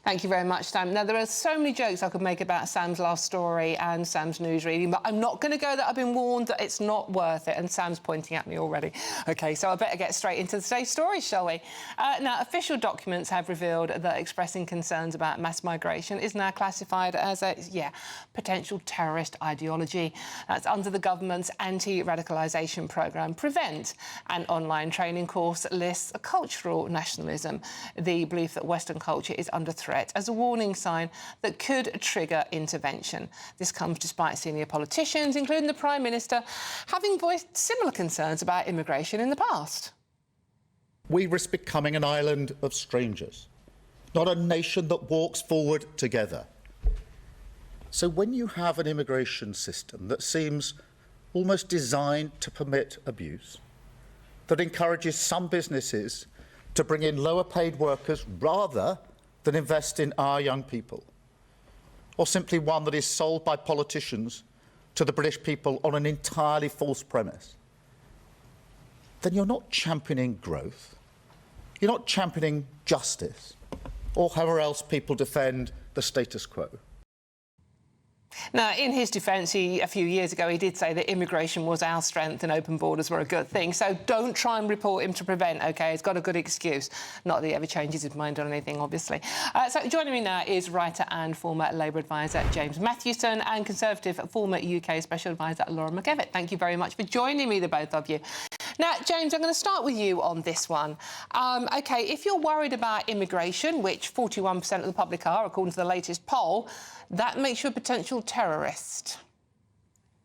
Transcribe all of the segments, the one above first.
Thank you very much, Sam. Now, there are so many jokes I could make about Sam's last story and Sam's news reading, but I'm not going to go that. I've been warned that it's not worth it, and Sam's pointing at me already. OK, so I better get straight into today's story, shall we? Now, official documents have revealed that expressing concerns about mass migration is now classified as a, potential terrorist ideology. That's under the government's anti-radicalisation programme, Prevent. An online training course lists cultural nationalism, the belief that Western culture is under threat, as a warning sign that could trigger intervention. This comes despite senior politicians, including the Prime Minister, having voiced similar concerns about immigration in the past. We risk becoming an island of strangers, not a nation that walks forward together. So when you have an immigration system that seems almost designed to permit abuse, that encourages some businesses to bring in lower paid workers rather than invest in our young people, or simply one that is sold by politicians to the British people on an entirely false premise, then you're not championing growth, you're not championing justice, or however else people defend the status quo. Now, in his defence, a few years ago, he did say that immigration was our strength and open borders were a good thing. So don't try and report him to Prevent, OK? He's got a good excuse. Not that he ever changes his mind on anything, obviously. So joining me now is writer and former Labour advisor James Matthewson and Conservative former UK Special Advisor Laura McEvitt. Thank you very much for joining me, the both of you. Now, James, I'm going to start with you on this one. OK, if you're worried about immigration, which 41% of the public are, according to the latest poll, that makes you a potential terrorist.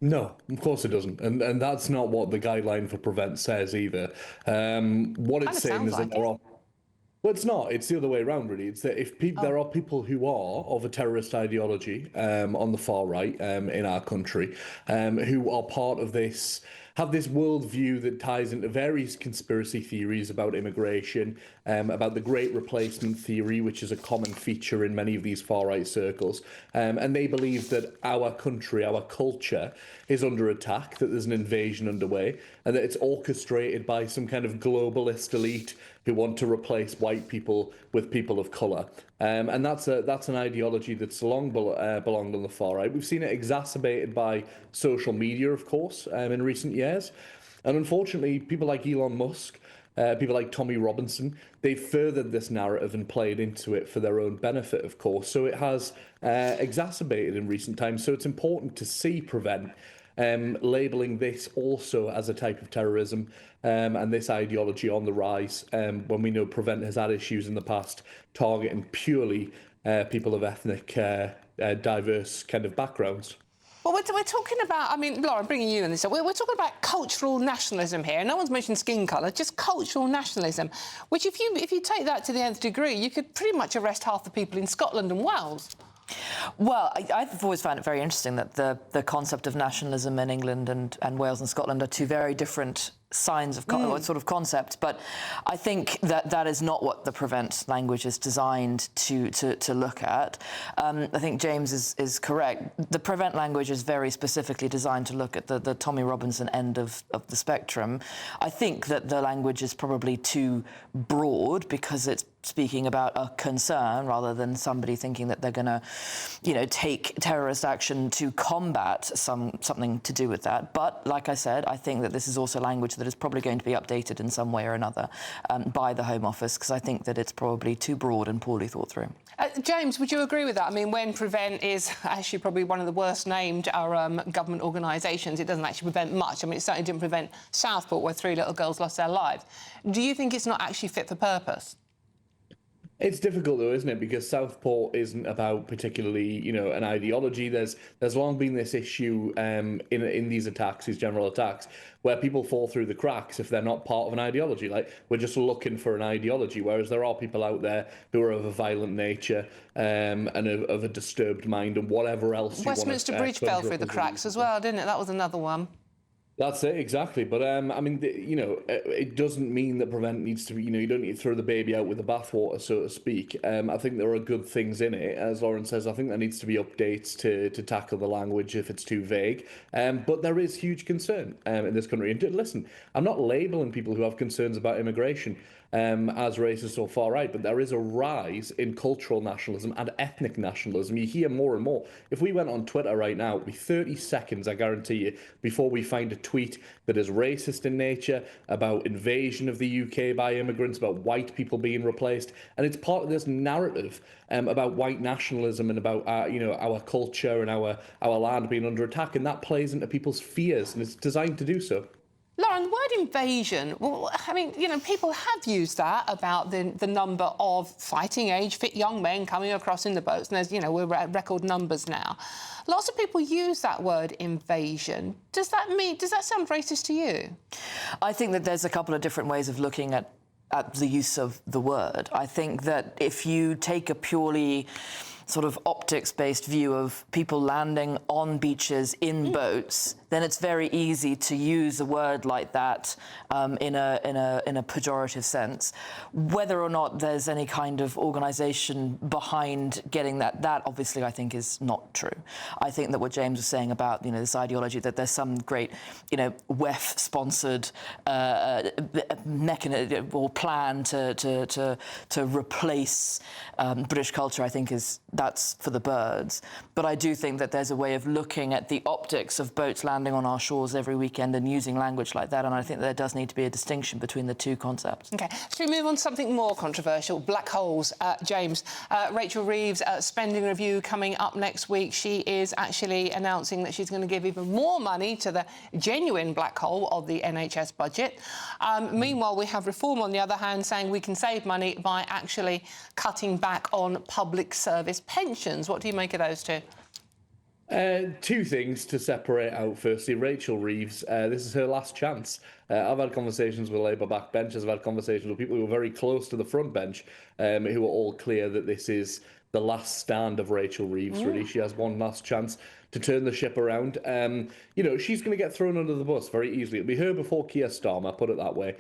No, of course it doesn't. And that's not what the guideline for Prevent says either. What it's saying is that there are... Well, it's not. It's the other way around, really. It's that if there are people who are of a terrorist ideology on the far right in our country who are part of this, have this worldview that ties into various conspiracy theories about immigration, about the Great Replacement theory, which is a common feature in many of these far-right circles, and they believe that our country, our culture, is under attack, that there's an invasion underway, and that it's orchestrated by some kind of globalist elite who want to replace white people with people of colour. And that's an ideology that's long belonged on the far right. We've seen it exacerbated by social media, of course, in recent years. And unfortunately, people like Elon Musk, people like Tommy Robinson, they've furthered this narrative and played into it for their own benefit, of course. So it has exacerbated in recent times. So it's important to see Prevent labelling this also as a type of terrorism and this ideology on the rise, when we know Prevent has had issues in the past targeting purely people of ethnic, diverse kind of backgrounds. Well, we're talking about, I mean, Laura, I'm bringing you in this. We're talking about cultural nationalism here. No one's mentioned skin colour, just cultural nationalism, which if you take that to the nth degree, you could pretty much arrest half the people in Scotland and Wales. Well, I've always found it very interesting that the concept of nationalism in England and Wales and Scotland are two very different signs of sort of concepts, but I think that is not what the Prevent language is designed to look at. I think James is correct. The Prevent language is very specifically designed to look at the Tommy Robinson end of the spectrum. I think that the language is probably too broad because it's speaking about a concern rather than somebody thinking that they're going to, take terrorist action to combat something to do with that. But like I said, I think that this is also language that is probably going to be updated in some way or another by the Home Office, because I think that it's probably too broad and poorly thought through. James, would you agree with that? I mean, when Prevent is actually probably one of the worst named government organisations, it doesn't actually prevent much. I mean, it certainly didn't prevent Southport, where 3 little girls lost their lives. Do you think it's not actually fit for purpose? It's difficult, though, isn't it? Because Southport isn't about particularly, an ideology. There's long been this issue in these attacks, these general attacks, where people fall through the cracks if they're not part of an ideology. Like, we're just looking for an ideology, whereas there are people out there who are of a violent nature and of a disturbed mind and whatever else. Westminster Bridge fell through the cracks as well, didn't it? That was another one. That's it, exactly. But, I mean, it doesn't mean that Prevent needs to be, you don't need to throw the baby out with the bathwater, so to speak. I think there are good things in it. As Lauren says, I think there needs to be updates to tackle the language if it's too vague. But there is huge concern in this country. And listen, I'm not labelling people who have concerns about immigration. as racist or far right, but there is a rise in cultural nationalism and ethnic nationalism. You hear more and more. If we went on Twitter right now, it would be 30 seconds, I guarantee you, before we find a tweet that is racist in nature, about invasion of the UK by immigrants, about white people being replaced. And it's part of this narrative about white nationalism and about our culture and our land being under attack, and that plays into people's fears, and it's designed to do so. Lauren, the word invasion, well, I mean, people have used that about the number of fighting-age, fit young men coming across in the boats, and there's, we're at record numbers now. Lots of people use that word invasion. Does that sound racist to you? I think that there's a couple of different ways of looking at the use of the word. I think that if you take a purely sort of optics-based view of people landing on beaches in boats, then it's very easy to use a word like that in a pejorative sense. Whether or not there's any kind of organisation behind getting that obviously I think is not true. I think that what James was saying about this ideology that there's some great WEF-sponsored mechanism or plan to replace British culture, I think that's for the birds. But I do think that there's a way of looking at the optics of boats landing on our shores every weekend and using language like that, and I think that there does need to be a distinction between the two concepts. OK. Should we move on to something more controversial? Black holes. James, Rachel Reeves' spending review coming up next week. She is actually announcing that she's going to give even more money to the genuine black hole of the NHS budget. Meanwhile, we have Reform, on the other hand, saying we can save money by actually cutting back on public service pensions. What do you make of those two? Two things to separate out. Firstly, Rachel Reeves, this is her last chance. I've had conversations with Labour backbenchers, I've had conversations with people who are very close to the front bench, who are all clear that this is the last stand of Rachel Reeves, really. She has one last chance to turn the ship around. She's going to get thrown under the bus very easily. It'll be her before Keir Starmer, put it that way.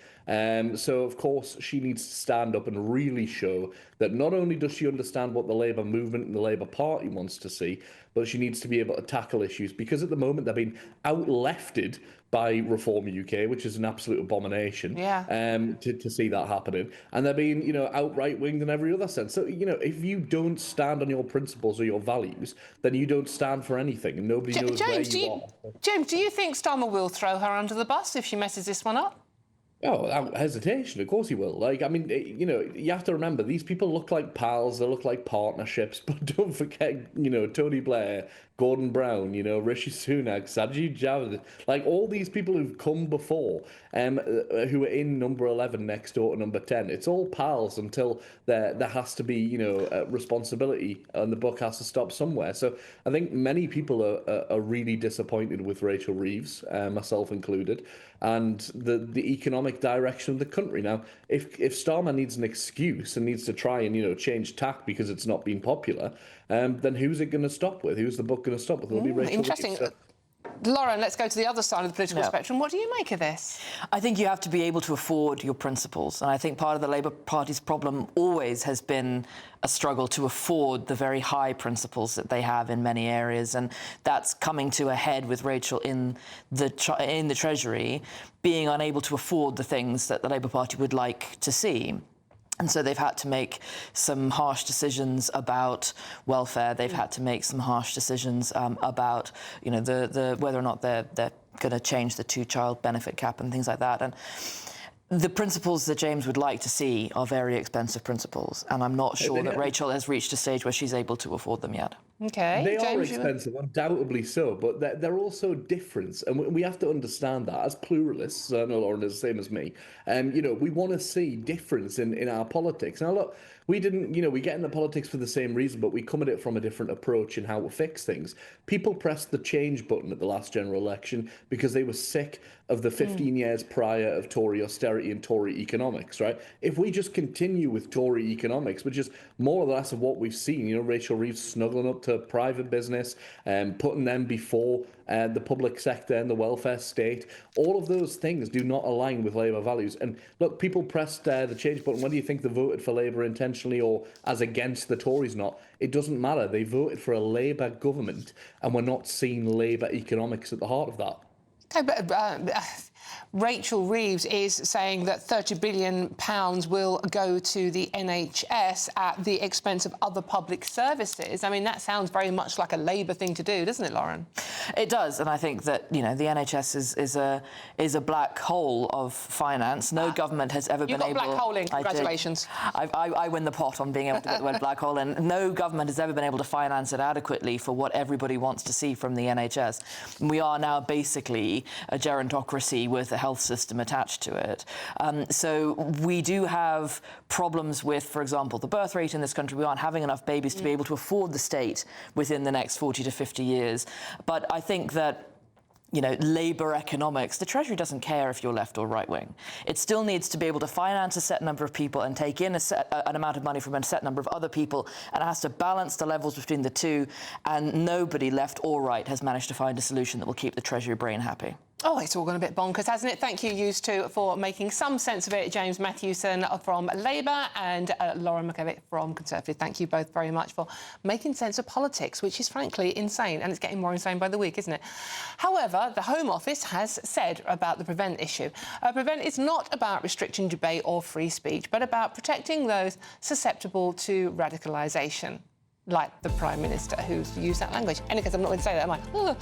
So, of course, she needs to stand up and really show that not only does she understand what the Labour movement and the Labour Party wants to see, but she needs to be able to tackle issues, because at the moment they're being out-lefted by Reform UK, which is an absolute abomination. To see that happening, and they're being outright winged in every other sense. So if you don't stand on your principles or your values, then you don't stand for anything, and nobody knows where you are. James, do you think Starmer will throw her under the bus if she messes this one up? Oh, without hesitation, of course he will. You have to remember, these people look like pals, they look like partnerships, but don't forget, Tony Blair, Gordon Brown, Rishi Sunak, Sajid Javid, all these people who've come before, who are in number 11 next door to number 10. It's all pals until there has to be, responsibility, and the buck has to stop somewhere. So I think many people are really disappointed with Rachel Reeves, myself included, and the economic direction of the country. Now, if Starmer needs an excuse and needs to try and change tack because it's not been popular, then who's it going to stop with? Who's the book going to stop with? It'll be Rachel interesting. Reeves, so. Lauren, let's go to the other side of the political spectrum. What do you make of this? I think you have to be able to afford your principles. And I think part of the Labour Party's problem always has been a struggle to afford the very high principles that they have in many areas. And that's coming to a head with Rachel in the Treasury, being unable to afford the things that the Labour Party would like to see. And so they've had to make some harsh decisions about welfare. They've had to make some harsh decisions about, the whether or not they're going to change the two-child benefit cap and things like that. And the principles that James would like to see are very expensive principles, and I'm not sure that Rachel has reached a stage where she's able to afford them yet. OK. They are expensive, undoubtedly so, but they're also different, and we have to understand that as pluralists. I know Lauren is the same as me. We want to see difference in our politics. Now, look, we didn't, we get into politics for the same reason, but we come at it from a different approach in how to fix things. People pressed the change button at the last general election because they were sick of the 15 years prior of Tory austerity and Tory economics, right? If we just continue with Tory economics, which is more or less of what we've seen, Rachel Reeves snuggling up to private business, putting them before the public sector and the welfare state, all of those things do not align with Labour values. And look, people pressed the change button. Whether you think they voted for Labour intentionally or as against the Tories not, it doesn't matter. They voted for a Labour government, and we're not seeing Labour economics at the heart of that. OK, but Rachel Reeves is saying that £30 billion will go to the NHS at the expense of other public services. I mean, that sounds very much like a Labour thing to do, doesn't it, Lauren? It does, and I think that, you know, the NHS is a black hole of finance. No government has ever been able... You got black holing, congratulations. I win the pot on being able to get the word black hole, and no government has ever been able to finance it adequately for what everybody wants to see from the NHS. We are now basically a gerontocracy with a health system attached to it. So we do have problems with, for example, the birth rate in this country. We aren't having enough babies to be able to afford the state within the next 40 to 50 years. But I think that, you know, Labour economics, the Treasury doesn't care if you're left or right wing. It still needs to be able to finance a set number of people and take in an amount of money from a set number of other people, and it has to balance the levels between the two, and nobody, left or right, has managed to find a solution that will keep the Treasury brain happy. Oh, it's all gone a bit bonkers, hasn't it? Thank you, you two, for making some sense of it. James Matthewson from Labour and Lauren McKevitt from Conservative. Thank you both very much for making sense of politics, which is frankly insane, and it's getting more insane by the week, isn't it? However, the Home Office has said about the Prevent issue. Prevent is not about restricting debate or free speech, but about protecting those susceptible to radicalisation, like the Prime Minister, who's used that language. In any case, I'm not going to say that, am I?